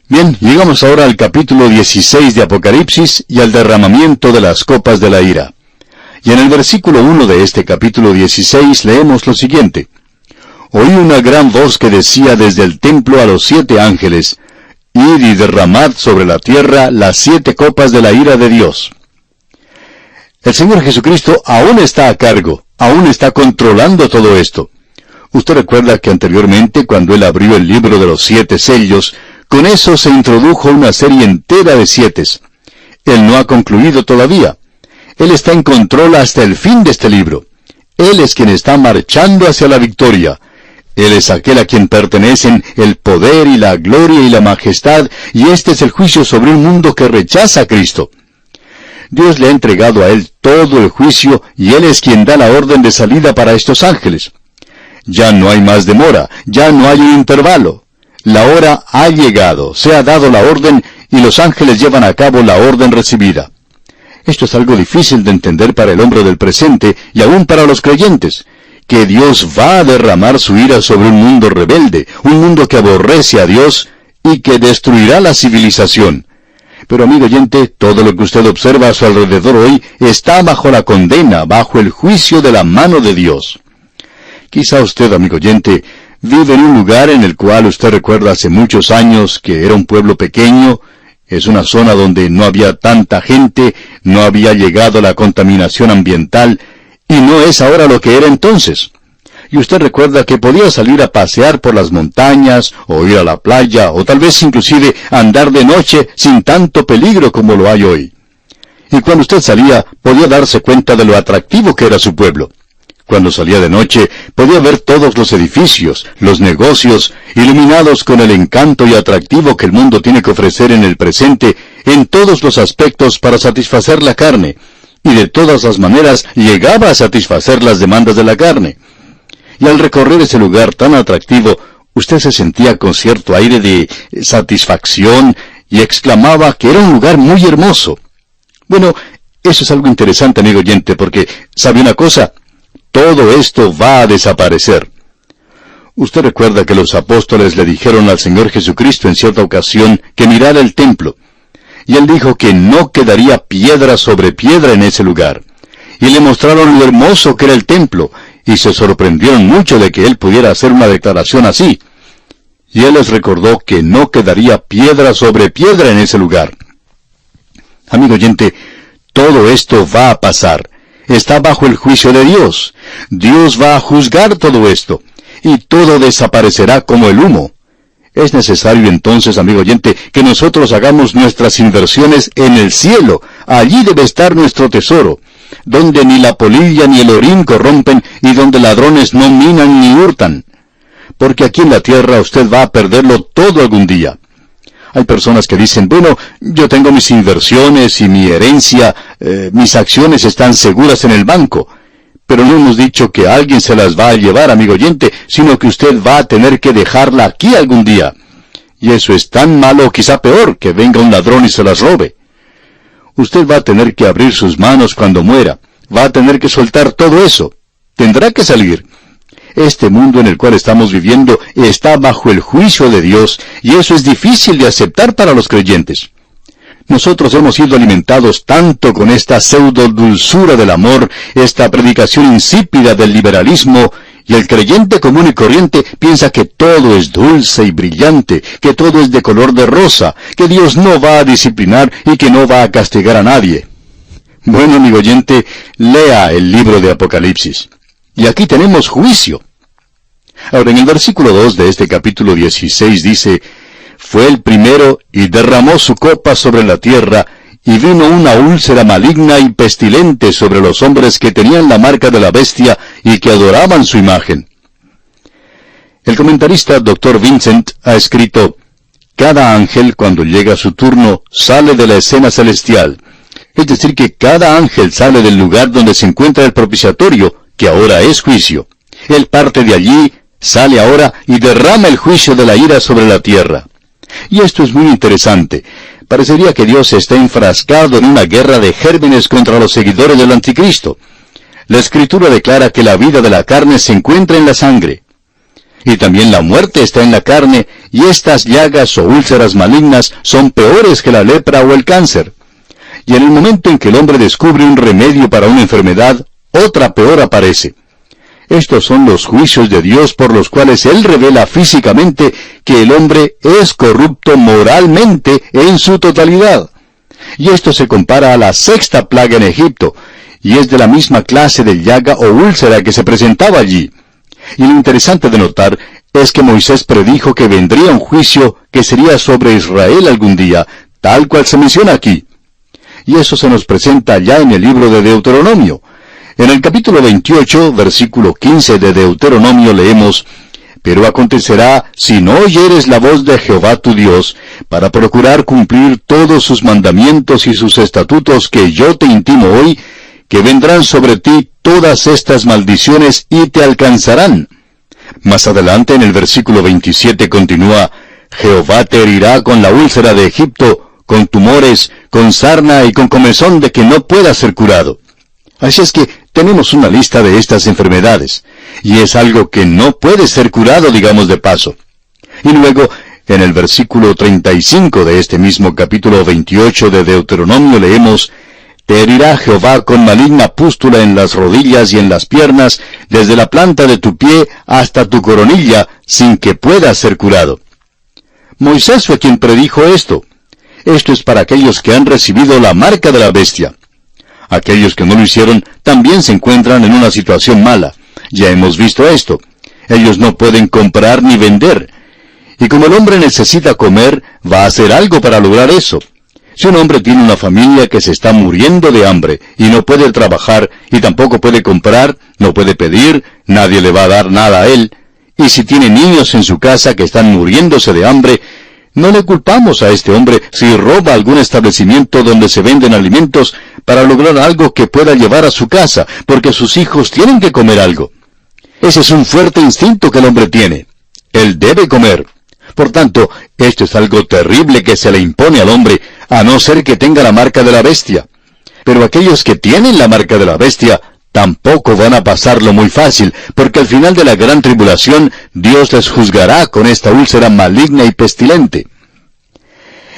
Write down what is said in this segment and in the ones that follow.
Bien, llegamos ahora al capítulo 16 de Apocalipsis y al derramamiento de las copas de la ira. Y en el versículo 1 de este capítulo 16 leemos lo siguiente. Oí una gran voz que decía desde el templo a los 7 ángeles, id y derramad sobre la tierra las 7 copas de la ira de Dios. El Señor Jesucristo aún está a cargo, aún está controlando todo esto. Usted recuerda que anteriormente, cuando Él abrió el libro de los 7 sellos, con eso se introdujo una serie entera de 7. Él no ha concluido todavía. Él está en control hasta el fin de este libro. Él es quien está marchando hacia la victoria. Él es aquel a quien pertenecen el poder y la gloria y la majestad, y este es el juicio sobre un mundo que rechaza a Cristo. Dios le ha entregado a Él todo el juicio, y Él es quien da la orden de salida para estos ángeles. Ya no hay más demora, ya no hay un intervalo. La hora ha llegado, se ha dado la orden, y los ángeles llevan a cabo la orden recibida. Esto es algo difícil de entender para el hombre del presente, y aún para los creyentes, que Dios va a derramar su ira sobre un mundo rebelde, un mundo que aborrece a Dios, y que destruirá la civilización. Pero amigo oyente, todo lo que usted observa a su alrededor hoy está bajo la condena, bajo el juicio de la mano de Dios. Quizá usted, amigo oyente, vive en un lugar en el cual usted recuerda hace muchos años que era un pueblo pequeño, es una zona donde no había tanta gente, no había llegado la contaminación ambiental, y no es ahora lo que era entonces. Y usted recuerda que podía salir a pasear por las montañas, o ir a la playa, o tal vez inclusive andar de noche sin tanto peligro como lo hay hoy. Y cuando usted salía, podía darse cuenta de lo atractivo que era su pueblo. Cuando salía de noche, podía ver todos los edificios, los negocios, iluminados con el encanto y atractivo que el mundo tiene que ofrecer en el presente, en todos los aspectos para satisfacer la carne, y de todas las maneras llegaba a satisfacer las demandas de la carne. Y al recorrer ese lugar tan atractivo, usted se sentía con cierto aire de satisfacción y exclamaba que era un lugar muy hermoso. Bueno, eso es algo interesante, amigo oyente, porque, ¿sabe una cosa? Todo esto va a desaparecer. Usted recuerda que los apóstoles le dijeron al Señor Jesucristo en cierta ocasión que mirara el templo. Y Él dijo que no quedaría piedra sobre piedra en ese lugar. Y le mostraron lo hermoso que era el templo, y se sorprendieron mucho de que Él pudiera hacer una declaración así. Y Él les recordó que no quedaría piedra sobre piedra en ese lugar. Amigo oyente, todo esto va a pasar. Está bajo el juicio de Dios. Dios va a juzgar todo esto, y todo desaparecerá como el humo. Es necesario entonces, amigo oyente, que nosotros hagamos nuestras inversiones en el cielo. Allí debe estar nuestro tesoro, donde ni la polilla ni el orín corrompen, y donde ladrones no minan ni hurtan. Porque aquí en la tierra usted va a perderlo todo algún día. Hay personas que dicen, bueno, yo tengo mis inversiones y mi herencia, mis acciones están seguras en el banco. Pero no hemos dicho que alguien se las va a llevar, amigo oyente, sino que usted va a tener que dejarla aquí algún día. Y eso es tan malo o quizá peor, que venga un ladrón y se las robe. Usted va a tener que abrir sus manos cuando muera. Va a tener que soltar todo eso. Tendrá que salir. Este mundo en el cual estamos viviendo está bajo el juicio de Dios, y eso es difícil de aceptar para los creyentes. Nosotros hemos sido alimentados tanto con esta pseudo dulzura del amor, esta predicación insípida del liberalismo, y el creyente común y corriente piensa que todo es dulce y brillante, que todo es de color de rosa, que Dios no va a disciplinar y que no va a castigar a nadie. Bueno, amigo oyente, lea el libro de Apocalipsis. Y aquí tenemos juicio. Ahora, en el versículo 2 de este capítulo 16 dice, fue el primero y derramó su copa sobre la tierra, y vino una úlcera maligna y pestilente sobre los hombres que tenían la marca de la bestia y que adoraban su imagen. El comentarista Dr. Vincent ha escrito, cada ángel cuando llega su turno sale de la escena celestial. Es decir, que cada ángel sale del lugar donde se encuentra el propiciatorio, que ahora es juicio. Él parte de allí, sale ahora y derrama el juicio de la ira sobre la tierra. Y esto es muy interesante. Parecería que Dios está enfrascado en una guerra de gérmenes contra los seguidores del anticristo. La Escritura declara que la vida de la carne se encuentra en la sangre. Y también la muerte está en la carne, y estas llagas o úlceras malignas son peores que la lepra o el cáncer. Y en el momento en que el hombre descubre un remedio para una enfermedad, otra peor aparece. Estos son los juicios de Dios por los cuales Él revela físicamente que el hombre es corrupto moralmente en su totalidad. Y esto se compara a la sexta plaga en Egipto, y es de la misma clase de llaga o úlcera que se presentaba allí. Y lo interesante de notar es que Moisés predijo que vendría un juicio que sería sobre Israel algún día, tal cual se menciona aquí. Y eso se nos presenta ya en el libro de Deuteronomio. En el capítulo 28, versículo 15 de Deuteronomio leemos: «Pero acontecerá, si no oyeres la voz de Jehová tu Dios, para procurar cumplir todos sus mandamientos y sus estatutos que yo te intimo hoy, que vendrán sobre ti todas estas maldiciones y te alcanzarán». Más adelante en el versículo 27 continúa: «Jehová te herirá con la úlcera de Egipto, con tumores, con sarna y con comezón de que no pueda ser curado». Así es que tenemos una lista de estas enfermedades, y es algo que no puede ser curado, digamos de paso. Y luego, en el versículo 35 de este mismo capítulo 28 de Deuteronomio leemos: «Te herirá Jehová con maligna pústula en las rodillas y en las piernas, desde la planta de tu pie hasta tu coronilla, sin que pueda ser curado». Moisés fue quien predijo esto. Esto es para aquellos que han recibido la marca de la bestia. Aquellos que no lo hicieron también se encuentran en una situación mala. Ya hemos visto esto. Ellos no pueden comprar ni vender. Y como el hombre necesita comer, va a hacer algo para lograr eso. Si un hombre tiene una familia que se está muriendo de hambre y no puede trabajar y tampoco puede comprar, no puede pedir, nadie le va a dar nada a él. Y si tiene niños en su casa que están muriéndose de hambre, no le culpamos a este hombre si roba algún establecimiento donde se venden alimentos para lograr algo que pueda llevar a su casa, porque sus hijos tienen que comer algo. Ese es un fuerte instinto que el hombre tiene. Él debe comer. Por tanto, esto es algo terrible que se le impone al hombre, a no ser que tenga la marca de la bestia. Pero aquellos que tienen la marca de la bestia tampoco van a pasarlo muy fácil, porque al final de la gran tribulación Dios les juzgará con esta úlcera maligna y pestilente.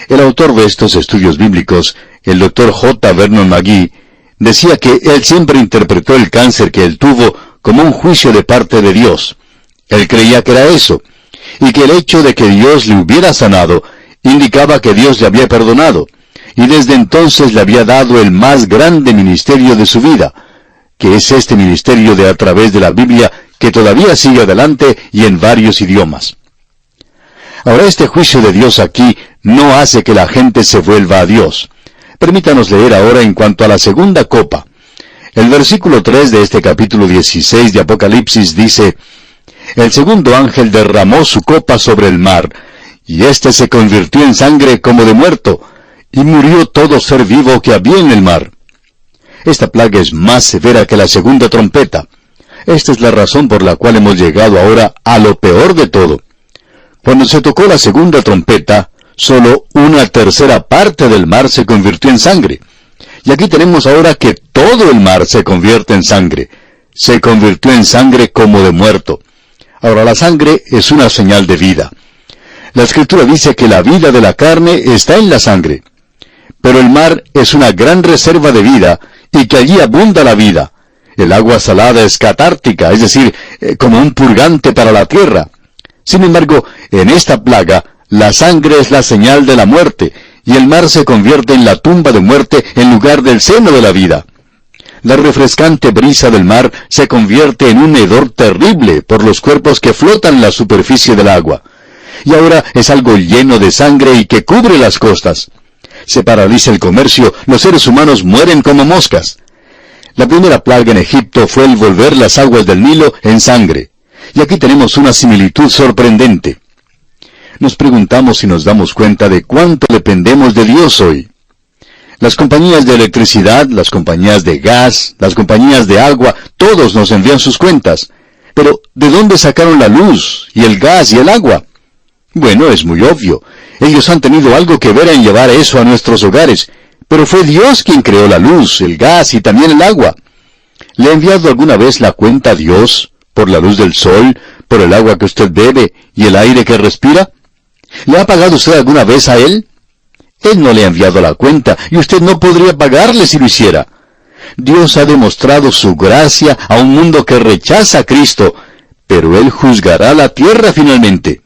El autor de estos estudios bíblicos, el Dr. J. Vernon McGee, decía que él siempre interpretó el cáncer que él tuvo como un juicio de parte de Dios. Él creía que era eso, y que el hecho de que Dios le hubiera sanado indicaba que Dios le había perdonado, y desde entonces le había dado el más grande ministerio de su vida, que es este ministerio de a través de la Biblia, que todavía sigue adelante y en varios idiomas. Ahora, este juicio de Dios aquí no hace que la gente se vuelva a Dios. Permítanos leer ahora en cuanto a la segunda copa. El versículo 3 de este capítulo 16 de Apocalipsis dice: «El segundo ángel derramó su copa sobre el mar, y éste se convirtió en sangre como de muerto, y murió todo ser vivo que había en el mar». Esta plaga es más severa que la segunda trompeta. Esta es la razón por la cual hemos llegado ahora a lo peor de todo. Cuando se tocó la segunda trompeta, solo una tercera parte del mar se convirtió en sangre. Y aquí tenemos ahora que todo el mar se convierte en sangre. Se convirtió en sangre como de muerto. Ahora, la sangre es una señal de vida. La Escritura dice que la vida de la carne está en la sangre. Pero el mar es una gran reserva de vida, y que allí abunda la vida. El agua salada es catártica, es decir, como un purgante para la tierra. Sin embargo, en esta plaga, la sangre es la señal de la muerte, y el mar se convierte en la tumba de muerte en lugar del seno de la vida. La refrescante brisa del mar se convierte en un hedor terrible por los cuerpos que flotan en la superficie del agua. Y ahora es algo lleno de sangre y que cubre las costas. Se paraliza el comercio, los seres humanos mueren como moscas. La primera plaga en Egipto fue el volver las aguas del Nilo en sangre. Y aquí tenemos una similitud sorprendente. Nos preguntamos si nos damos cuenta de cuánto dependemos de Dios hoy. Las compañías de electricidad, las compañías de gas, las compañías de agua, todos nos envían sus cuentas. Pero, ¿de dónde sacaron la luz, y el gas, y el agua? Bueno, es muy obvio. Ellos han tenido algo que ver en llevar eso a nuestros hogares. Pero fue Dios quien creó la luz, el gas y también el agua. ¿Le ha enviado alguna vez la cuenta a Dios ¿Por la luz del sol? ¿Por el agua que usted bebe y el aire que respira? ¿Le ha pagado usted alguna vez a Él? Él no le ha enviado la cuenta, y usted no podría pagarle si lo hiciera. Dios ha demostrado su gracia a un mundo que rechaza a Cristo, pero Él juzgará la tierra finalmente.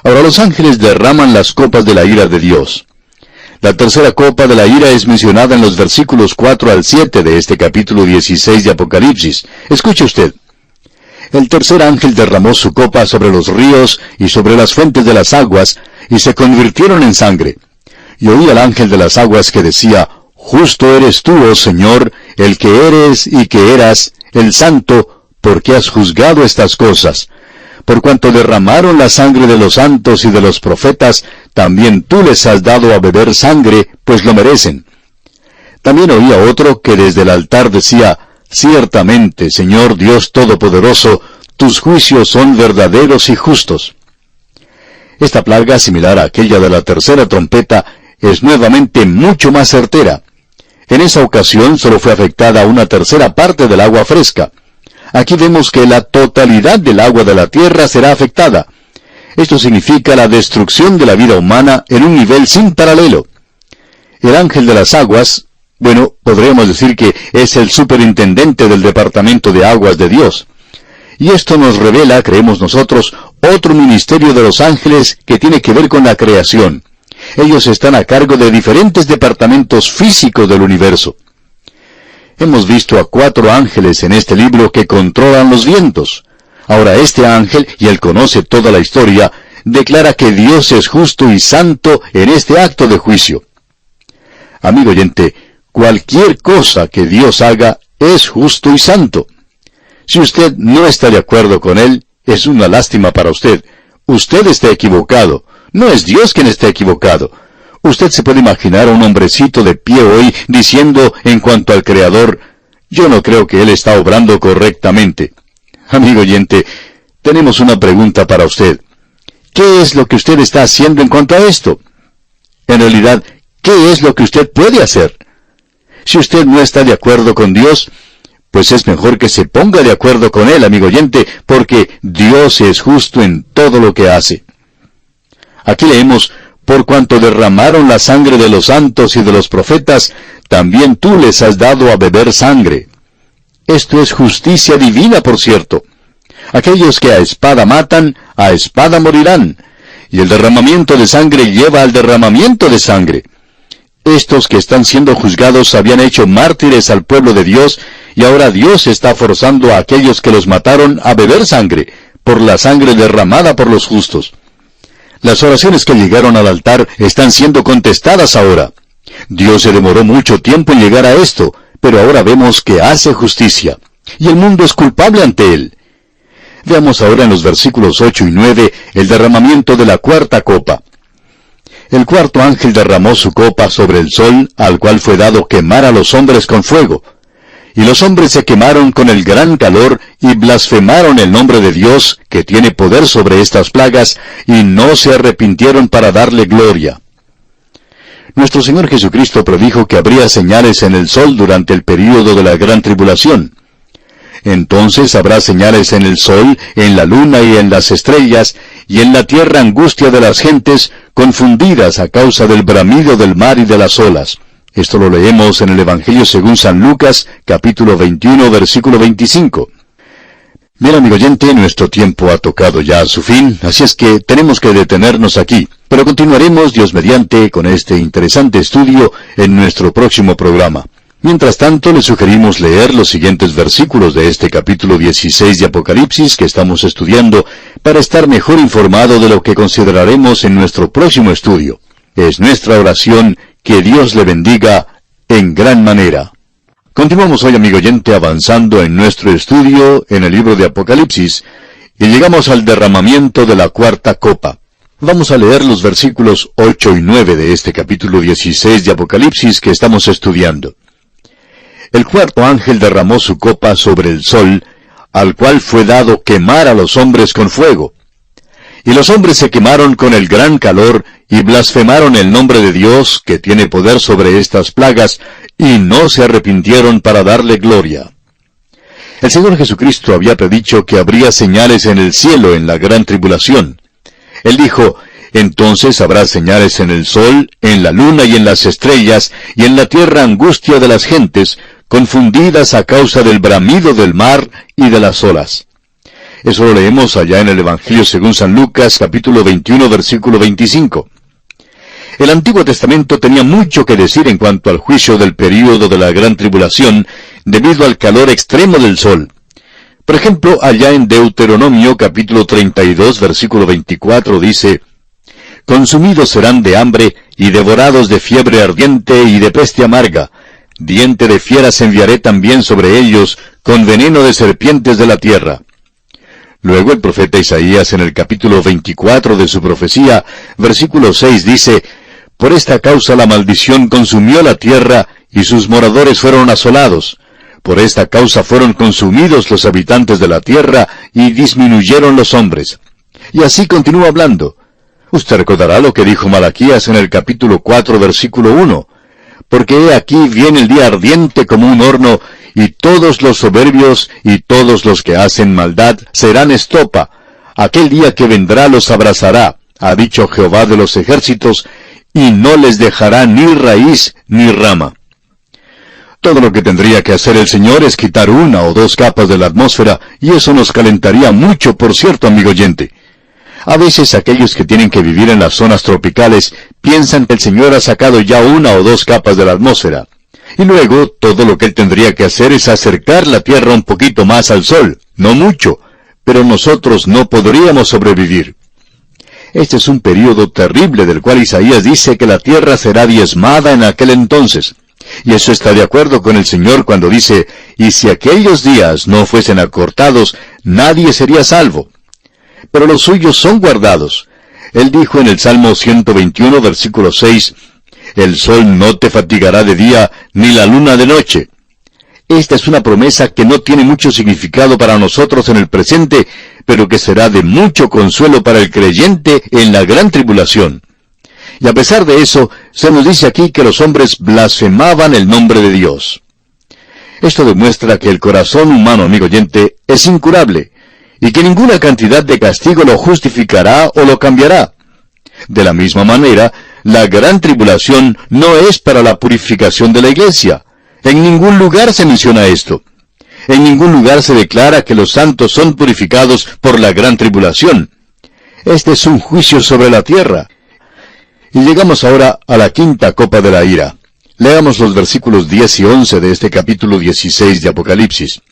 Ahora los ángeles derraman las copas de la ira de Dios. La tercera copa de la ira es mencionada en los versículos 4 al 7 de este capítulo 16 de Apocalipsis. Escuche usted. El tercer ángel derramó su copa sobre los ríos y sobre las fuentes de las aguas, y se convirtieron en sangre. Y oí al ángel de las aguas que decía, Justo eres tú, oh Señor, el que eres y que eras, el Santo, porque has juzgado estas cosas. Por cuanto derramaron la sangre de los santos y de los profetas, también tú les has dado a beber sangre, pues lo merecen. También oí a otro que desde el altar decía, Ciertamente, Señor Dios Todopoderoso, tus juicios son verdaderos y justos. Esta plaga, similar a aquella de la tercera trompeta, es nuevamente mucho más certera. En esa ocasión solo fue afectada una tercera parte del agua fresca. Aquí vemos que la totalidad del agua de la tierra será afectada. Esto significa la destrucción de la vida humana en un nivel sin paralelo. El ángel de las aguas, bueno, podríamos decir que es el superintendente del Departamento de Aguas de Dios. Y esto nos revela, creemos nosotros, otro ministerio de los ángeles que tiene que ver con la creación. Ellos están a cargo de diferentes departamentos físicos del universo. Hemos visto a 4 ángeles en este libro que controlan los vientos. Ahora este ángel, y él conoce toda la historia, declara que Dios es justo y santo en este acto de juicio. Amigo oyente, cualquier cosa que Dios haga es justo y santo. Si usted no está de acuerdo con él, es una lástima para usted. Usted está equivocado. No es Dios quien está equivocado. Usted se puede imaginar a un hombrecito de pie hoy diciendo en cuanto al Creador, yo no creo que Él está obrando correctamente. Amigo oyente, tenemos una pregunta para usted. ¿Qué es lo que usted está haciendo en cuanto a esto? En realidad, ¿qué es lo que usted puede hacer? Si usted no está de acuerdo con Dios, pues es mejor que se ponga de acuerdo con Él, amigo oyente, porque Dios es justo en todo lo que hace. Aquí leemos, por cuanto derramaron la sangre de los santos y de los profetas, también tú les has dado a beber sangre. Esto es justicia divina, por cierto. Aquellos que a espada matan, a espada morirán. Y el derramamiento de sangre lleva al derramamiento de sangre. Estos que están siendo juzgados habían hecho mártires al pueblo de Dios, y ahora Dios está forzando a aquellos que los mataron a beber sangre, por la sangre derramada por los justos. Las oraciones que llegaron al altar están siendo contestadas ahora. Dios se demoró mucho tiempo en llegar a esto, pero ahora vemos que hace justicia, y el mundo es culpable ante Él. Veamos ahora en los versículos 8 y 9 el derramamiento de la cuarta copa. El cuarto ángel derramó su copa sobre el sol, al cual fue dado quemar a los hombres con fuego. Y los hombres se quemaron con el gran calor, y blasfemaron el nombre de Dios, que tiene poder sobre estas plagas, y no se arrepintieron para darle gloria. Nuestro Señor Jesucristo predijo que habría señales en el sol durante el período de la gran tribulación. Entonces habrá señales en el sol, en la luna y en las estrellas, y en la tierra angustia de las gentes, confundidas a causa del bramido del mar y de las olas. Esto lo leemos en el Evangelio según San Lucas, capítulo 21, versículo 25. Bien, amigo oyente, nuestro tiempo ha tocado ya a su fin, así es que tenemos que detenernos aquí. Pero continuaremos, Dios mediante, con este interesante estudio en nuestro próximo programa. Mientras tanto, le sugerimos leer los siguientes versículos de este capítulo 16 de Apocalipsis que estamos estudiando para estar mejor informado de lo que consideraremos en nuestro próximo estudio. Es nuestra oración que Dios le bendiga en gran manera. Continuamos hoy, amigo oyente, avanzando en nuestro estudio en el libro de Apocalipsis, y llegamos al derramamiento de la cuarta copa. Vamos a leer los versículos 8 y 9 de este capítulo 16 de Apocalipsis que estamos estudiando. El cuarto ángel derramó su copa sobre el sol, al cual fue dado quemar a los hombres con fuego. Y los hombres se quemaron con el gran calor, y blasfemaron el nombre de Dios, que tiene poder sobre estas plagas, y no se arrepintieron para darle gloria. El Señor Jesucristo había predicho que habría señales en el cielo en la gran tribulación. Él dijo, entonces habrá señales en el sol, en la luna y en las estrellas, y en la tierra angustia de las gentes, confundidas a causa del bramido del mar y de las olas. Eso lo leemos allá en el Evangelio según San Lucas, capítulo 21, versículo 25. El Antiguo Testamento tenía mucho que decir en cuanto al juicio del período de la gran tribulación, debido al calor extremo del sol. Por ejemplo, allá en Deuteronomio capítulo 32, versículo 24 dice, «Consumidos serán de hambre y devorados de fiebre ardiente y de peste amarga. Diente de fieras enviaré también sobre ellos, con veneno de serpientes de la tierra». Luego el profeta Isaías en el capítulo 24 de su profecía, versículo 6 dice, «Por esta causa la maldición consumió la tierra, y sus moradores fueron asolados. Por esta causa fueron consumidos los habitantes de la tierra, y disminuyeron los hombres». Y así continúa hablando. Usted recordará lo que dijo Malaquías en el capítulo 4, versículo 1. «Porque he aquí viene el día ardiente como un horno, y todos los soberbios y todos los que hacen maldad serán estopa. Aquel día que vendrá los abrazará, ha dicho Jehová de los ejércitos, y no les dejará ni raíz ni rama». Todo lo que tendría que hacer el Señor es quitar una o dos capas de la atmósfera, y eso nos calentaría mucho, por cierto, amigo oyente. A veces aquellos que tienen que vivir en las zonas tropicales piensan que el Señor ha sacado ya una o dos capas de la atmósfera. Y luego, todo lo que Él tendría que hacer es acercar la tierra un poquito más al sol, no mucho, pero nosotros no podríamos sobrevivir. Este es un período terrible del cual Isaías dice que la tierra será diezmada en aquel entonces. Y eso está de acuerdo con el Señor cuando dice, «Y si aquellos días no fuesen acortados, nadie sería salvo». Pero los suyos son guardados. Él dijo en el Salmo 121, versículo 6, «El sol no te fatigará de día, ni la luna de noche». Esta es una promesa que no tiene mucho significado para nosotros en el presente, pero que será de mucho consuelo para el creyente en la gran tribulación. Y a pesar de eso, se nos dice aquí que los hombres blasfemaban el nombre de Dios. Esto demuestra que el corazón humano, amigo oyente, es incurable, y que ninguna cantidad de castigo lo justificará o lo cambiará. De la misma manera, la gran tribulación no es para la purificación de la iglesia. En ningún lugar se menciona esto. En ningún lugar se declara que los santos son purificados por la gran tribulación. Este es un juicio sobre la tierra. Y llegamos ahora a la quinta copa de la ira. Leamos los versículos 10 y 11 de este capítulo 16 de Apocalipsis.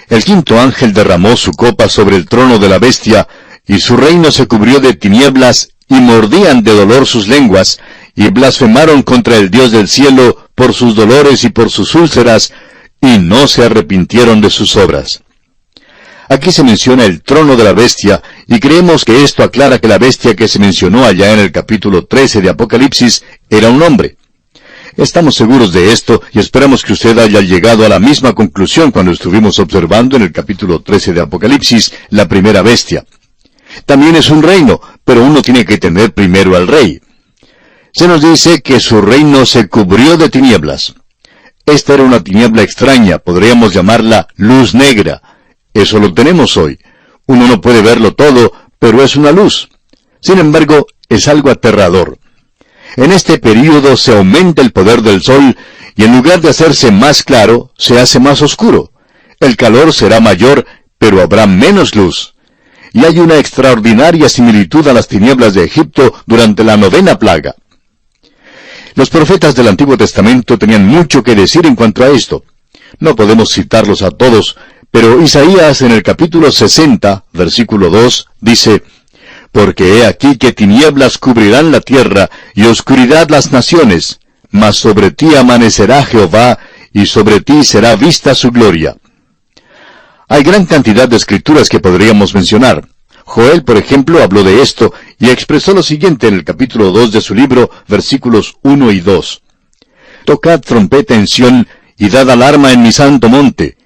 El quinto ángel derramó su copa sobre el trono de la bestia, y su reino se cubrió de tinieblas, y mordían de dolor sus lenguas, y blasfemaron contra el Dios del cielo por sus dolores y por sus úlceras, y no se arrepintieron de sus obras. Aquí se menciona el trono de la bestia, y creemos que esto aclara que la bestia que se mencionó allá en el capítulo 13 de Apocalipsis era un hombre. Estamos seguros de esto, y esperamos que usted haya llegado a la misma conclusión cuando estuvimos observando en el capítulo 13 de Apocalipsis la primera bestia. También es un reino, pero uno tiene que tener primero al rey. Se nos dice que su reino se cubrió de tinieblas. Esta era una tiniebla extraña, podríamos llamarla luz negra. Eso lo tenemos hoy. Uno no puede verlo todo, pero es una luz. Sin embargo, es algo aterrador. En este período se aumenta el poder del sol, y en lugar de hacerse más claro, se hace más oscuro. El calor será mayor, pero habrá menos luz. Y hay una extraordinaria similitud a las tinieblas de Egipto durante la 9ª plaga. Los profetas del Antiguo Testamento tenían mucho que decir en cuanto a esto. No podemos citarlos a todos, pero Isaías en el capítulo 60, versículo 2, dice, «Porque he aquí que tinieblas cubrirán la tierra, y oscuridad las naciones, mas sobre ti amanecerá Jehová, y sobre ti será vista su gloria». Hay gran cantidad de escrituras que podríamos mencionar. Joel, por ejemplo, habló de esto, y expresó lo siguiente en el capítulo 2 de su libro, versículos 1 y 2. «Tocad trompeta en Sión, y dad alarma en mi santo monte.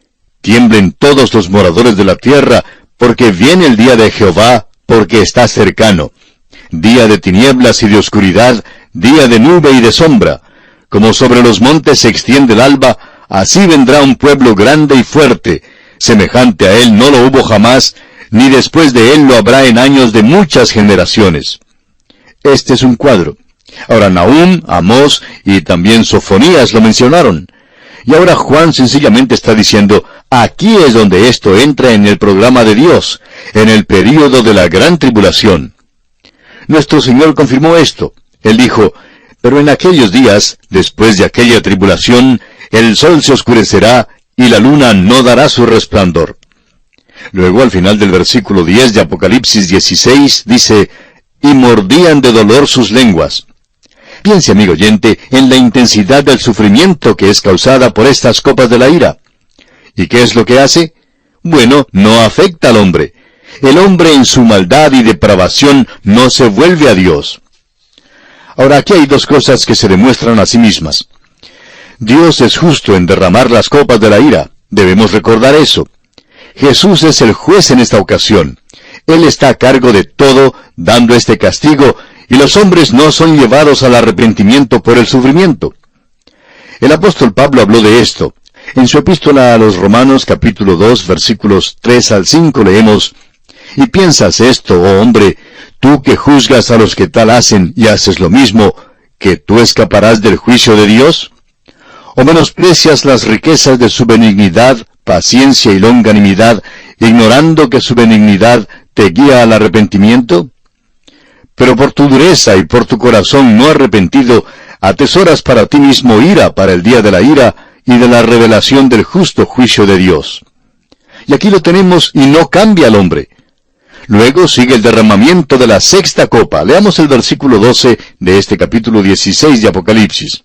Tiemblen todos los moradores de la tierra, porque viene el día de Jehová, porque está cercano. Día de tinieblas y de oscuridad, día de nube y de sombra. Como sobre los montes se extiende el alba, así vendrá un pueblo grande y fuerte, Semejante a él no lo hubo jamás, ni después de él lo habrá en años de muchas generaciones. Este es un cuadro. Ahora Nahum, Amós y también Sofonías lo mencionaron. Y ahora Juan sencillamente está diciendo, aquí es donde esto entra en el programa de Dios, en el período de la gran tribulación. Nuestro Señor confirmó esto. Él dijo, pero en aquellos días, después de aquella tribulación, el sol se oscurecerá y la luna no dará su resplandor. Luego, al final del versículo 10 de Apocalipsis 16, dice, y mordían de dolor sus lenguas. Piense, amigo oyente, en la intensidad del sufrimiento que es causada por estas copas de la ira. ¿Y qué es lo que hace? Bueno, no afecta al hombre. El hombre en su maldad y depravación no se vuelve a Dios. Ahora, aquí hay dos cosas que se demuestran a sí mismas. Dios es justo en derramar las copas de la ira. Debemos recordar eso. Jesús es el juez en esta ocasión. Él está a cargo de todo, dando este castigo, y los hombres no son llevados al arrepentimiento por el sufrimiento. El apóstol Pablo habló de esto. En su epístola a los Romanos, capítulo 2, versículos 3 al 5, leemos, «Y piensas esto, oh hombre, tú que juzgas a los que tal hacen y haces lo mismo, ¿que tú escaparás del juicio de Dios? ¿O menosprecias las riquezas de su benignidad, paciencia y longanimidad, ignorando que su benignidad te guía al arrepentimiento? Pero por tu dureza y por tu corazón no arrepentido, atesoras para ti mismo ira para el día de la ira y de la revelación del justo juicio de Dios». Y aquí lo tenemos y no cambia al hombre. Luego sigue el derramamiento de la sexta copa. Leamos el versículo 12 de este capítulo 16 de Apocalipsis.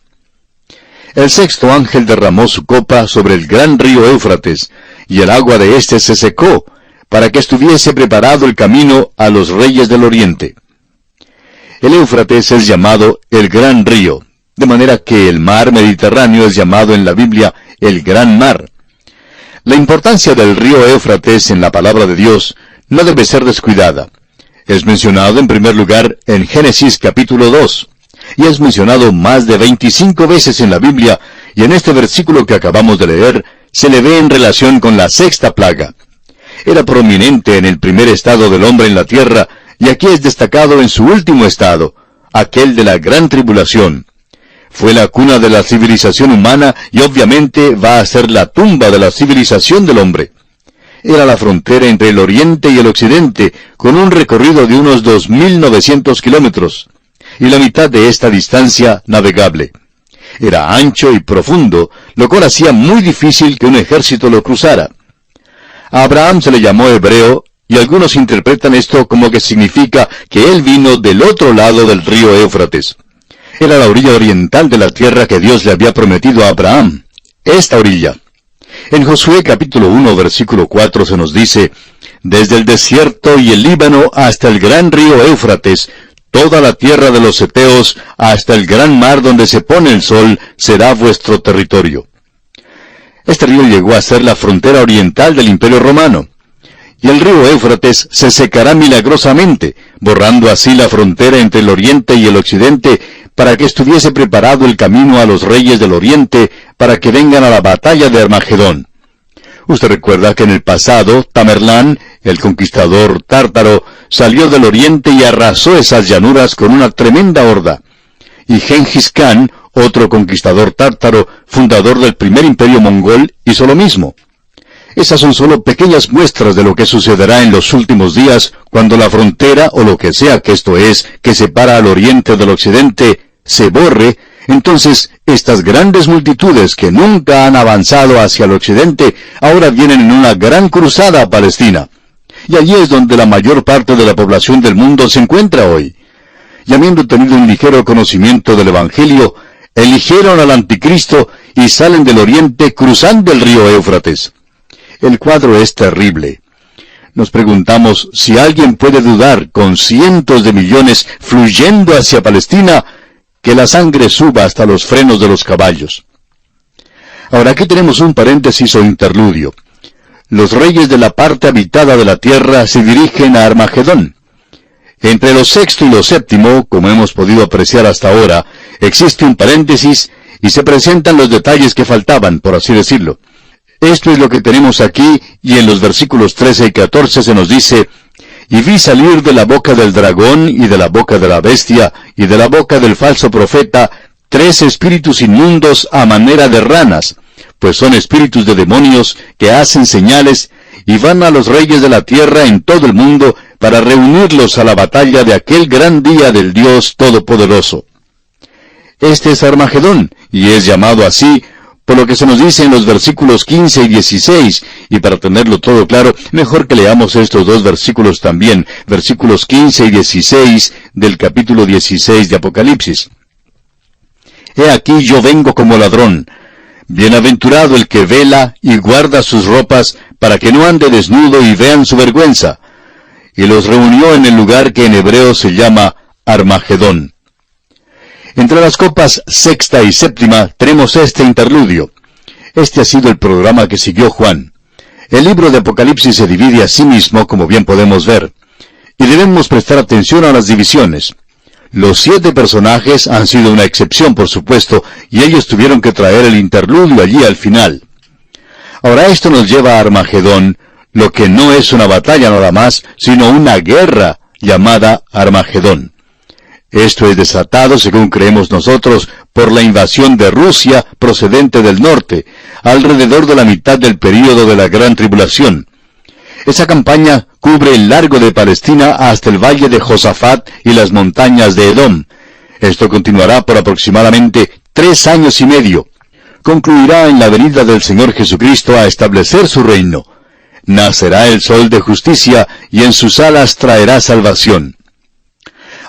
El sexto ángel derramó su copa sobre el gran río Éufrates, y el agua de éste se secó, para que estuviese preparado el camino a los reyes del oriente. El Éufrates es llamado el Gran Río, de manera que el mar Mediterráneo es llamado en la Biblia el Gran Mar. La importancia del río Éufrates en la palabra de Dios no debe ser descuidada. Es mencionado en primer lugar en Génesis capítulo 2, y es mencionado más de 25 veces en la Biblia, y en este versículo que acabamos de leer, se le ve en relación con la sexta plaga. Era prominente en el primer estado del hombre en la tierra, y aquí es destacado en su último estado, aquel de la gran tribulación. Fue la cuna de la civilización humana y obviamente va a ser la tumba de la civilización del hombre. Era la frontera entre el oriente y el occidente, con un recorrido de unos 2.900 kilómetros, y la mitad de esta distancia navegable. Era ancho y profundo, lo cual hacía muy difícil que un ejército lo cruzara. A Abraham se le llamó hebreo, y algunos interpretan esto como que significa que él vino del otro lado del río Éufrates. Era la orilla oriental de la tierra que Dios le había prometido a Abraham. Esta orilla. En Josué capítulo 1 versículo 4 se nos dice, «Desde el desierto y el Líbano hasta el gran río Éufrates, toda la tierra de los heteos hasta el gran mar donde se pone el sol será vuestro territorio». Este río llegó a ser la frontera oriental del Imperio Romano. Y el río Éufrates se secará milagrosamente, borrando así la frontera entre el oriente y el occidente, para que estuviese preparado el camino a los reyes del oriente, para que vengan a la batalla de Armagedón. Usted recuerda que en el pasado, Tamerlán, el conquistador tártaro, salió del oriente y arrasó esas llanuras con una tremenda horda. Y Gengis Khan, otro conquistador tártaro, fundador del primer imperio mongol, hizo lo mismo. Esas son solo pequeñas muestras de lo que sucederá en los últimos días, cuando la frontera, o lo que sea que esto es, que separa al oriente del occidente, se borre. Entonces, estas grandes multitudes que nunca han avanzado hacia el occidente, ahora vienen en una gran cruzada a Palestina. Y allí es donde la mayor parte de la población del mundo se encuentra hoy. Y habiendo tenido un ligero conocimiento del Evangelio, eligieron al anticristo y salen del oriente cruzando el río Éufrates. El cuadro es terrible. Nos preguntamos si alguien puede dudar, con cientos de millones fluyendo hacia Palestina, que la sangre suba hasta los frenos de los caballos. Ahora aquí tenemos un paréntesis o interludio. Los reyes de la parte habitada de la tierra se dirigen a Armagedón. Entre lo sexto y lo séptimo, como hemos podido apreciar hasta ahora, existe un paréntesis y se presentan los detalles que faltaban, por así decirlo. Esto es lo que tenemos aquí, y en los versículos 13 y 14 se nos dice: y vi salir de la boca del dragón, y de la boca de la bestia, y de la boca del falso profeta, 3 espíritus inmundos a manera de ranas, pues son espíritus de demonios que hacen señales, y van a los reyes de la tierra en todo el mundo, para reunirlos a la batalla de aquel gran día del Dios Todopoderoso. Este es Armagedón, y es llamado así por lo que se nos dice en los versículos 15 y 16, y para tenerlo todo claro, mejor que leamos estos 2 versículos también, versículos 15 y 16 del capítulo 16 de Apocalipsis. He aquí yo vengo como ladrón. Bienaventurado el que vela y guarda sus ropas, para que no ande desnudo y vean su vergüenza. Y los reunió en el lugar que en hebreo se llama Armagedón. Entre las copas sexta y séptima tenemos este interludio. Este ha sido el programa que siguió Juan. El libro de Apocalipsis se divide a sí mismo, como bien podemos ver. Y debemos prestar atención a las divisiones. Los 7 personajes han sido una excepción, por supuesto, y ellos tuvieron que traer el interludio allí al final. Ahora esto nos lleva a Armagedón, lo que no es una batalla nada más, sino una guerra llamada Armagedón. Esto es desatado, según creemos nosotros, por la invasión de Rusia procedente del norte, alrededor de la mitad del período de la Gran Tribulación. Esa campaña cubre el largo de Palestina hasta el valle de Josafat y las montañas de Edom. Esto continuará por aproximadamente 3 años y medio. Concluirá en la venida del Señor Jesucristo a establecer su reino. Nacerá el sol de justicia y en sus alas traerá salvación.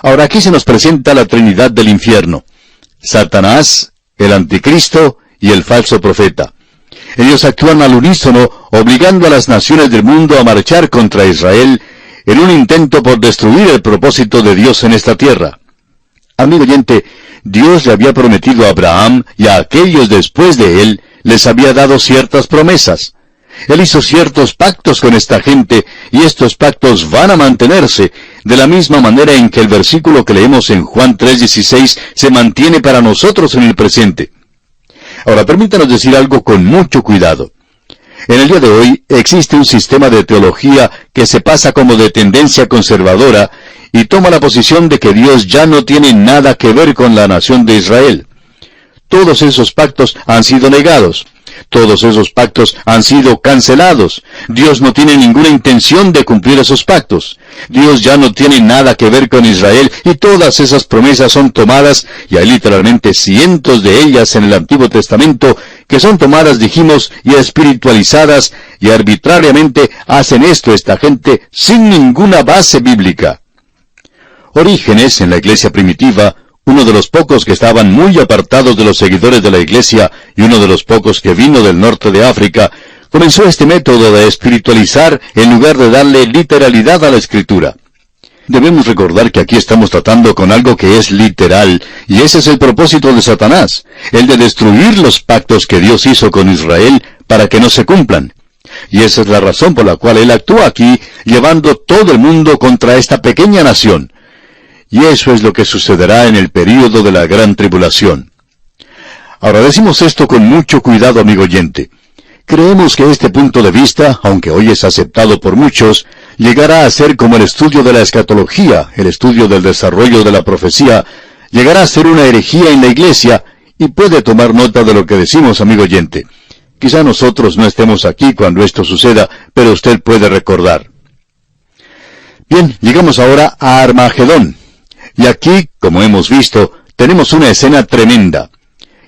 Ahora aquí se nos presenta la Trinidad del infierno: Satanás, el Anticristo y el falso profeta. Ellos actúan al unísono, obligando a las naciones del mundo a marchar contra Israel en un intento por destruir el propósito de Dios en esta tierra. Amigo oyente, Dios le había prometido a Abraham y a aquellos después de él, les había dado ciertas promesas. Él hizo ciertos pactos con esta gente, y estos pactos van a mantenerse, de la misma manera en que el versículo que leemos en Juan 3:16 se mantiene para nosotros en el presente. Ahora, permítanos decir algo con mucho cuidado. En el día de hoy existe un sistema de teología que se pasa como de tendencia conservadora y toma la posición de que Dios ya no tiene nada que ver con la nación de Israel. Todos esos pactos han sido negados. Todos esos pactos han sido cancelados. Dios no tiene ninguna intención de cumplir esos pactos. Dios ya no tiene nada que ver con Israel, y todas esas promesas son tomadas, y hay literalmente cientos de ellas en el Antiguo Testamento, que son tomadas, dijimos, y espiritualizadas, y arbitrariamente hacen esto esta gente sin ninguna base bíblica. Orígenes, en la iglesia primitiva, uno de los pocos que estaban muy apartados de los seguidores de la iglesia y uno de los pocos que vino del norte de África, comenzó este método de espiritualizar en lugar de darle literalidad a la Escritura. Debemos recordar que aquí estamos tratando con algo que es literal, y ese es el propósito de Satanás, el de destruir los pactos que Dios hizo con Israel para que no se cumplan. Y esa es la razón por la cual él actúa aquí, llevando todo el mundo contra esta pequeña nación. Y eso es lo que sucederá en el período de la Gran Tribulación. Ahora decimos esto con mucho cuidado, amigo oyente. Creemos que este punto de vista, aunque hoy es aceptado por muchos, llegará a ser como el estudio de la escatología, el estudio del desarrollo de la profecía, llegará a ser una herejía en la iglesia, y puede tomar nota de lo que decimos, amigo oyente. Quizá nosotros no estemos aquí cuando esto suceda, pero usted puede recordar. Bien, llegamos ahora a Armagedón. Y aquí, como hemos visto, tenemos una escena tremenda.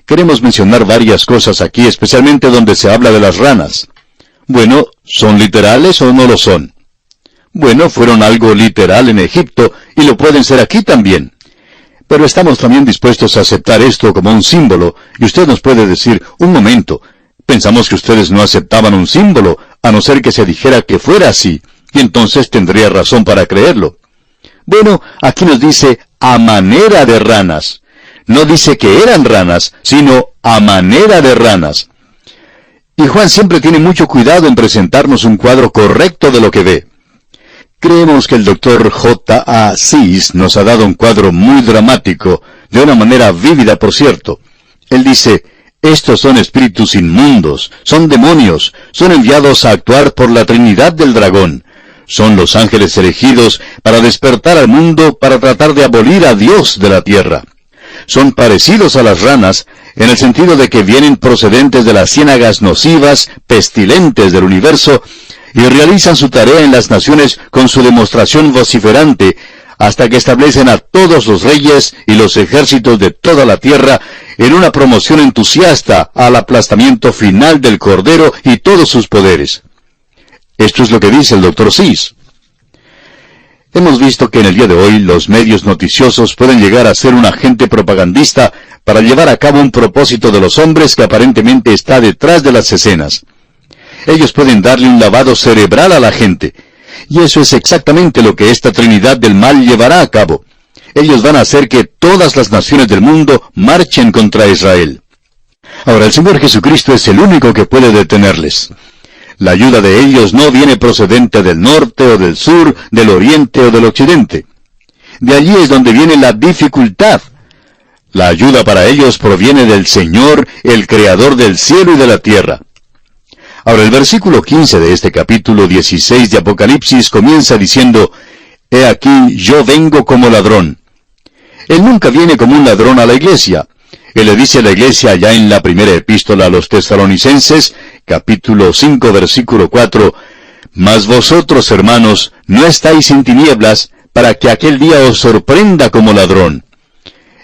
Queremos mencionar varias cosas aquí, especialmente donde se habla de las ranas. Bueno, ¿son literales o no lo son? Bueno, fueron algo literal en Egipto, y lo pueden ser aquí también. Pero estamos también dispuestos a aceptar esto como un símbolo, y usted nos puede decir, un momento, pensamos que ustedes no aceptaban un símbolo, a no ser que se dijera que fuera así, y entonces tendría razón para creerlo. Bueno, aquí nos dice a manera de ranas. No dice que eran ranas, sino a manera de ranas. Y Juan siempre tiene mucho cuidado en presentarnos un cuadro correcto de lo que ve. Creemos que el Dr. J.A. Sis nos ha dado un cuadro muy dramático, de una manera vívida, por cierto. Él dice, Estos son espíritus inmundos, son demonios, son enviados a actuar por la Trinidad del dragón. Son los ángeles elegidos para despertar al mundo para tratar de abolir a Dios de la tierra. Son parecidos a las ranas en el sentido de que vienen procedentes de las ciénagas nocivas, pestilentes del universo, y realizan su tarea en las naciones con su demostración vociferante, hasta que establecen a todos los reyes y los ejércitos de toda la tierra en una promoción entusiasta al aplastamiento final del Cordero y todos sus poderes. Esto es lo que dice el Dr. Seuss. Hemos visto que en el día de hoy los medios noticiosos pueden llegar a ser un agente propagandista para llevar a cabo un propósito de los hombres que aparentemente está detrás de las escenas. Ellos pueden darle un lavado cerebral a la gente, y eso es exactamente lo que esta Trinidad del mal llevará a cabo. Ellos van a hacer que todas las naciones del mundo marchen contra Israel. Ahora, el Señor Jesucristo es el único que puede detenerles. La ayuda de ellos no viene procedente del norte o del sur, del oriente o del occidente. De allí es donde viene la dificultad. La ayuda para ellos proviene del Señor, el Creador del cielo y de la tierra. Ahora, el versículo 15 de este capítulo 16 de Apocalipsis comienza diciendo, «He aquí, yo vengo como ladrón». Él nunca viene como un ladrón a la iglesia. Él le dice a la iglesia allá en la primera epístola a los Tesalonicenses, capítulo 5, versículo 4, «Mas vosotros, hermanos, no estáis en tinieblas, para que aquel día os sorprenda como ladrón».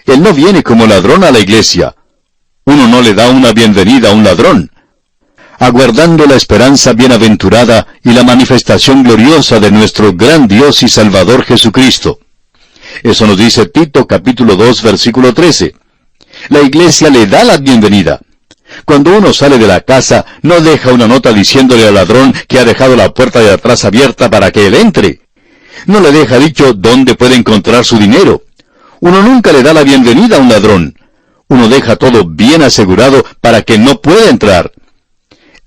Él no viene como ladrón a la iglesia. Uno no le da una bienvenida a un ladrón. Aguardando la esperanza bienaventurada y la manifestación gloriosa de nuestro gran Dios y Salvador Jesucristo. Eso nos dice Tito capítulo 2 versículo 13. La iglesia le da la bienvenida. Cuando uno sale de la casa, no deja una nota diciéndole al ladrón que ha dejado la puerta de atrás abierta para que él entre. No le deja dicho dónde puede encontrar su dinero. Uno nunca le da la bienvenida a un ladrón. Uno deja todo bien asegurado para que no pueda entrar.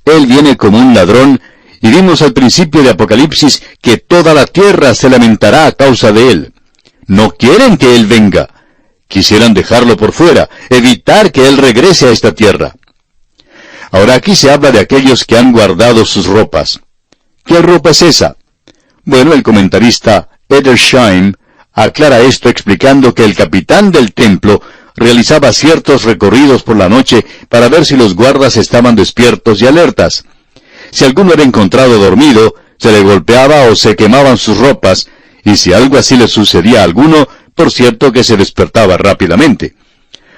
Él viene como un ladrón, y vimos al principio de Apocalipsis que toda la tierra se lamentará a causa de él. No quieren que él venga. Quisieran dejarlo por fuera, evitar que él regrese a esta tierra. Ahora aquí se habla de aquellos que han guardado sus ropas. ¿Qué ropa es esa? Bueno, el comentarista Edersheim aclara esto explicando que el capitán del templo realizaba ciertos recorridos por la noche para ver si los guardas estaban despiertos y alertas. Si alguno era encontrado dormido, se le golpeaba o se quemaban sus ropas, y si algo así le sucedía a alguno, por cierto que se despertaba rápidamente.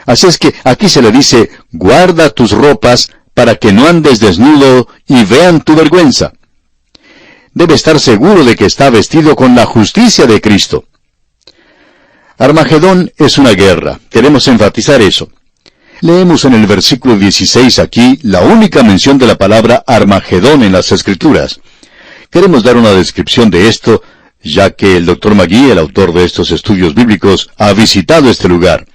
Así es que aquí se le dice, guarda tus ropas para que no andes desnudo y vean tu vergüenza. Debe estar seguro de que está vestido con la justicia de Cristo. Armagedón es una guerra. Queremos enfatizar eso. Leemos en el versículo 16 aquí la única mención de la palabra Armagedón en las Escrituras. Queremos dar una descripción de esto, ya que el Dr. Magui, el autor de estos estudios bíblicos, ha visitado este lugar.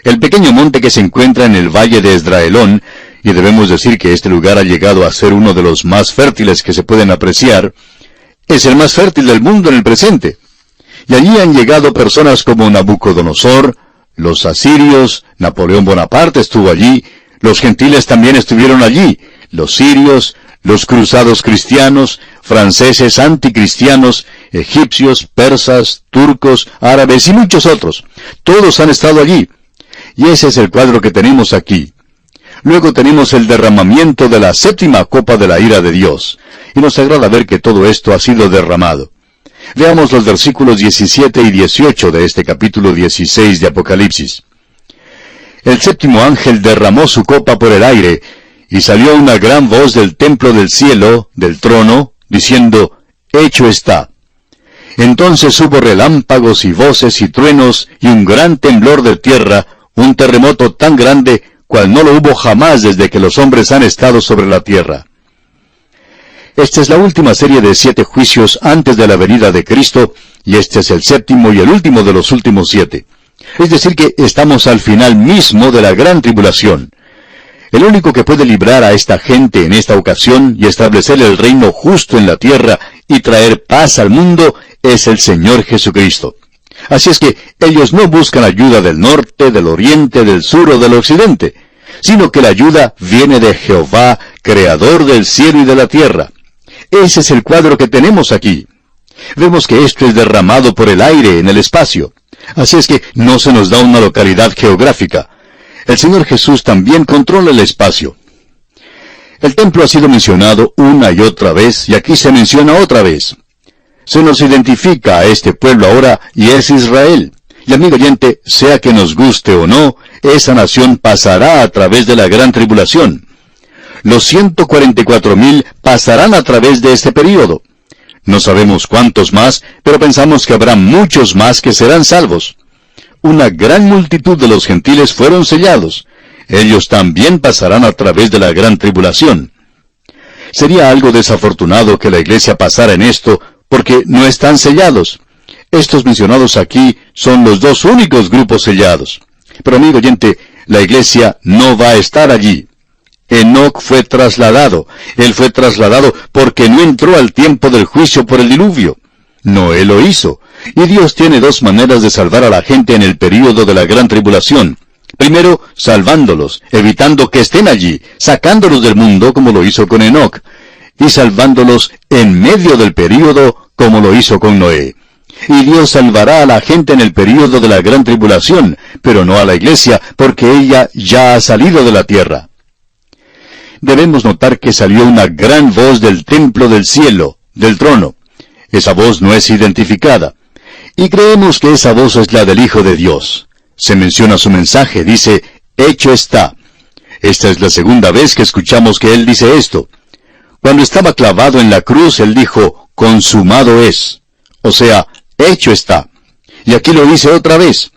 El pequeño monte que se encuentra en el valle de Esdraelón, y debemos decir que este lugar ha llegado a ser uno de los más fértiles que se pueden apreciar, es el más fértil del mundo en el presente. Y allí han llegado personas como Nabucodonosor, los asirios, Napoleón Bonaparte estuvo allí, los gentiles también estuvieron allí, los sirios, los cruzados cristianos, franceses anticristianos, egipcios, persas, turcos, árabes y muchos otros. Todos han estado allí. Y ese es el cuadro que tenemos aquí. Luego tenemos el derramamiento de la séptima copa de la ira de Dios. Y nos agrada ver que todo esto ha sido derramado. Veamos los versículos 17 y 18 de este capítulo 16 de Apocalipsis. El séptimo ángel derramó su copa por el aire, y salió una gran voz del templo del cielo, del trono, diciendo, hecho está. Entonces hubo relámpagos y voces y truenos, y un gran temblor de tierra, un terremoto tan grande, cual no lo hubo jamás desde que los hombres han estado sobre la tierra. Esta es la última serie de 7 juicios antes de la venida de Cristo, y este es el séptimo y el último de los últimos 7. Es decir que estamos al final mismo de la gran tribulación. El único que puede librar a esta gente en esta ocasión y establecer el reino justo en la tierra y traer paz al mundo es el Señor Jesucristo. Así es que ellos no buscan ayuda del norte, del oriente, del sur o del occidente. sino que la ayuda viene de Jehová, creador del cielo y de la tierra. Ese es el cuadro que tenemos aquí. Vemos que esto es derramado por el aire en el espacio. Así es que no se nos da una localidad geográfica. El Señor Jesús también controla el espacio. El templo ha sido mencionado una y otra vez, y aquí se menciona otra vez. Se nos identifica a este pueblo ahora, y es Israel. Y amigo oyente, sea que nos guste o no, esa nación pasará a través de la gran tribulación. Los 144,000 pasarán a través de este período. No sabemos cuántos más, pero pensamos que habrá muchos más que serán salvos. Una gran multitud de los gentiles fueron sellados. Ellos también pasarán a través de la gran tribulación. Sería algo desafortunado que la iglesia pasara en esto, porque no están sellados. Estos mencionados aquí son los dos únicos grupos sellados. Pero amigo oyente, la iglesia no va a estar allí. Enoc fue trasladado. Él fue trasladado porque no entró al tiempo del juicio por el diluvio. Noé lo hizo. Y Dios tiene dos maneras de salvar a la gente en el período de la gran tribulación. Primero, salvándolos, evitando que estén allí, sacándolos del mundo como lo hizo con Enoc. Y salvándolos en medio del período como lo hizo con Noé. Y Dios salvará a la gente en el período de la gran tribulación, pero no a la iglesia, porque ella ya ha salido de la tierra. Debemos notar que salió una gran voz del templo del cielo, del trono. Esa voz no es identificada. Y creemos que esa voz es la del Hijo de Dios. Se menciona su mensaje, dice, hecho está. Esta es la segunda vez que escuchamos que Él dice esto. Cuando estaba clavado en la cruz, Él dijo, consumado es. O sea, hecho está. Y aquí lo dice otra vez.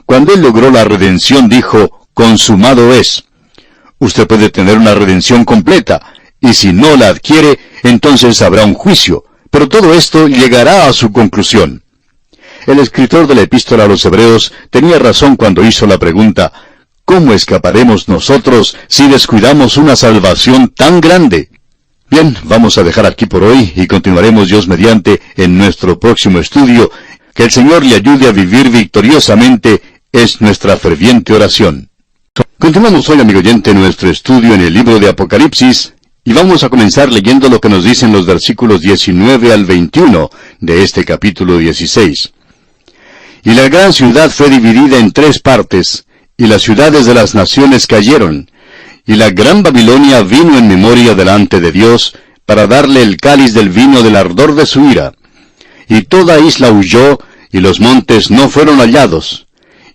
Cuando Él logró la redención, dijo, consumado es. Usted puede tener una redención completa, y si no la adquiere, entonces habrá un juicio, pero todo esto llegará a su conclusión. El escritor de la epístola a los Hebreos tenía razón cuando hizo la pregunta, ¿cómo escaparemos nosotros si descuidamos una salvación tan grande? Bien, vamos a dejar aquí por hoy y continuaremos Dios mediante en nuestro próximo estudio. Que el Señor le ayude a vivir victoriosamente es nuestra ferviente oración. Continuamos hoy, amigo oyente, nuestro estudio en el libro de Apocalipsis, y vamos a comenzar leyendo lo que nos dicen los versículos 19 al 21 de este capítulo 16. Y la gran ciudad fue dividida en 3 partes, y las ciudades de las naciones cayeron, y la gran Babilonia vino en memoria delante de Dios, para darle el cáliz del vino del ardor de su ira. Y toda isla huyó, y los montes no fueron hallados.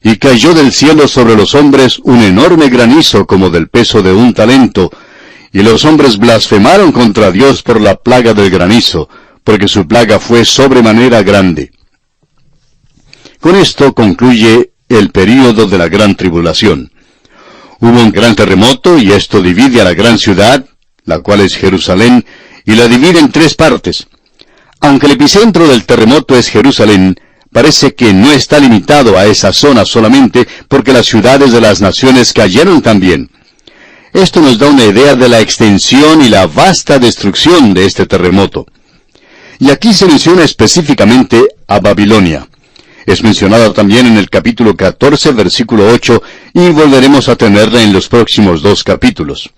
Y cayó del cielo sobre los hombres un enorme granizo como del peso de un talento, y los hombres blasfemaron contra Dios por la plaga del granizo, porque su plaga fue sobremanera grande. Con esto concluye el período de la gran tribulación. Hubo un gran terremoto, y esto divide a la gran ciudad, la cual es Jerusalén, y la divide en 3 partes. Aunque el epicentro del terremoto es Jerusalén, parece que no está limitado a esa zona solamente, porque las ciudades de las naciones cayeron también. Esto nos da una idea de la extensión y la vasta destrucción de este terremoto. Y aquí se menciona específicamente a Babilonia. Es mencionada también en el capítulo 14, versículo 8, y volveremos a tenerla en los próximos 2 capítulos.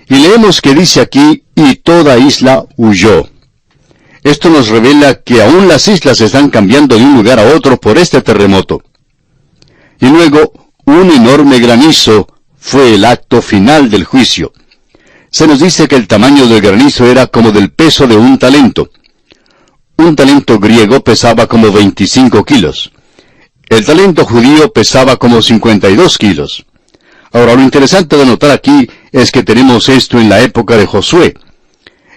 Y leemos que dice aquí, y toda isla huyó. Esto nos revela que aún las islas están cambiando de un lugar a otro por este terremoto. Y luego, un enorme granizo fue el acto final del juicio. Se nos dice que el tamaño del granizo era como del peso de un talento. Un talento griego pesaba como 25 kilos. El talento judío pesaba como 52 kilos. Ahora, lo interesante de notar aquí es que tenemos esto en la época de Josué.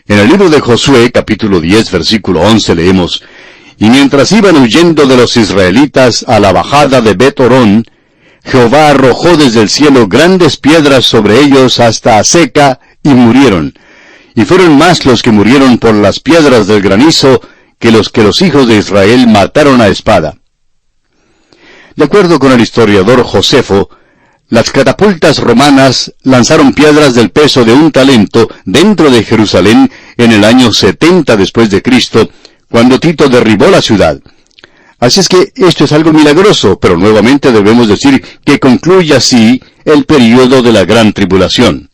En el libro de Josué, capítulo 10, versículo 11, leemos, y mientras iban huyendo de los israelitas a la bajada de Bet-Horón, Jehová arrojó desde el cielo grandes piedras sobre ellos hasta Aseca, y murieron. Y fueron más los que murieron por las piedras del granizo que los hijos de Israel mataron a espada. De acuerdo con el historiador Josefo, las catapultas romanas lanzaron piedras del peso de un talento dentro de Jerusalén en el año 70 después de Cristo, cuando Tito derribó la ciudad. Así es que esto es algo milagroso, pero nuevamente debemos decir que concluye así el período de la gran tribulación.